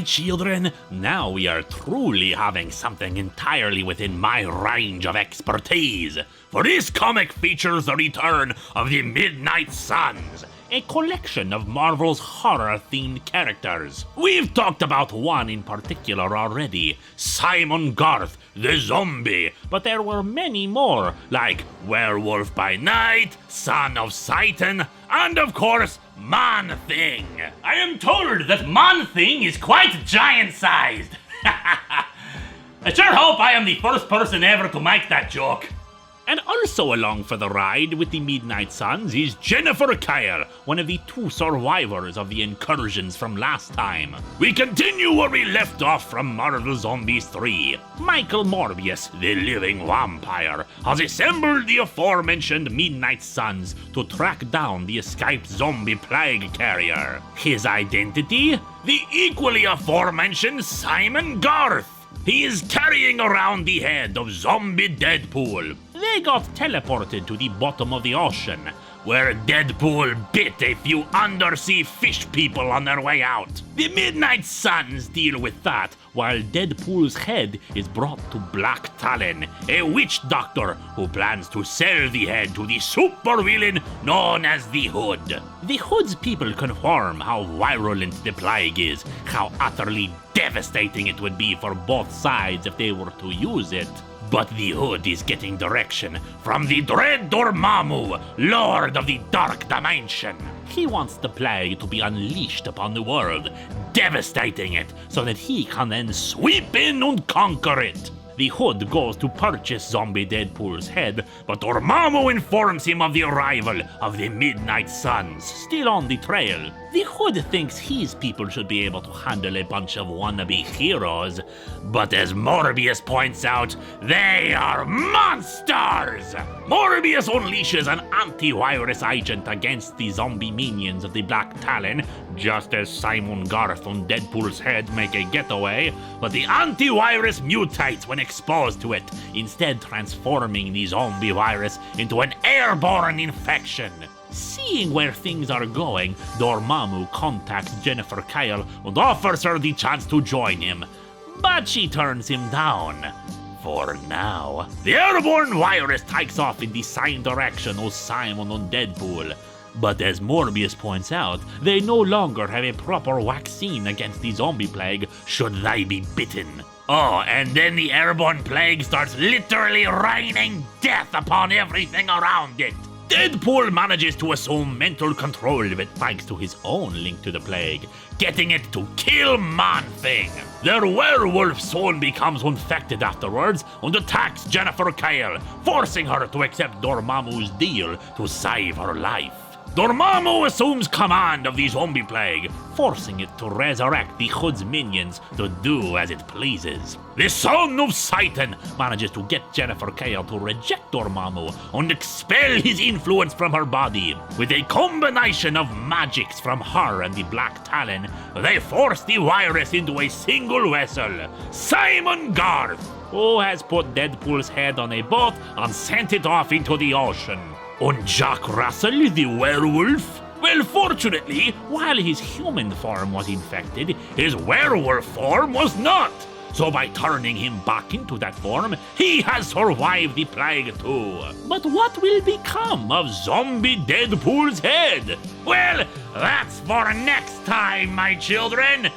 children, now we are truly having something entirely within my range of expertise. For this comic features the return of the Midnight Suns, a collection of Marvel's horror-themed characters. We've talked about one in particular already, Simon Garth, the zombie, but there were many more, like Werewolf by Night, Son of Satan, and of course, Man-Thing. I am told that Man-Thing is quite giant-sized. I sure hope I am the first person ever to make that joke. And also along for the ride with the Midnight Suns is Jennifer Kyle, one of the two survivors of the incursions from last time. We continue where we left off from Marvel Zombies 3. Michael Morbius, the living vampire, has assembled the aforementioned Midnight Suns to track down the escaped zombie plague carrier. His identity? The equally aforementioned Simon Garth. He is carrying around the head of zombie Deadpool. They got teleported to the bottom of the ocean, where Deadpool bit a few undersea fish people on their way out. The Midnight Suns deal with that, while Deadpool's head is brought to Black Talon, a witch doctor who plans to sell the head to the supervillain known as the Hood. The Hood's people confirm how virulent the plague is, how utterly devastating it would be for both sides if they were to use it. But the Hood is getting direction from the dread Dormammu, Lord of the Dark Dimension. He wants the plague to be unleashed upon the world, devastating it so that he can then sweep in and conquer it. The Hood goes to purchase zombie Deadpool's head, but Dormammu informs him of the arrival of the Midnight Suns, still on the trail. The Hood thinks his people should be able to handle a bunch of wannabe heroes, but as Morbius points out, they are monsters! Morbius unleashes an antivirus agent against the zombie minions of the Black Talon, just as Simon Garth and Deadpool's head make a getaway, but the antivirus mutates when exposed to it, instead transforming the zombie virus into an airborne infection. Seeing where things are going, Dormammu contacts Jennifer Kyle and offers her the chance to join him, but she turns him down. For now. The airborne virus takes off in the same direction as Simon and Deadpool, but as Morbius points out, they no longer have a proper vaccine against the zombie plague should they be bitten. Oh, and then the airborne plague starts literally raining death upon everything around it. Deadpool manages to assume mental control of it thanks to his own link to the plague, getting it to kill Man-Thing. Their werewolf soon becomes infected afterwards and attacks Jennifer Kyle, forcing her to accept Dormammu's deal to save her life. Dormammu assumes command of the zombie plague, forcing it to resurrect the Hood's minions to do as it pleases. The Son of Satan manages to get Jennifer Kyle to reject Dormammu and expel his influence from her body. With a combination of magics from her and the Black Talon, they force the virus into a single vessel, Simon Garth, who has put Deadpool's head on a boat and sent it off into the ocean. And Jack Russell, the werewolf? Well, fortunately, while his human form was infected, his werewolf form was not. So by turning him back into that form, he has survived the plague too. But what will become of zombie Deadpool's head? Well, that's for next time, my children.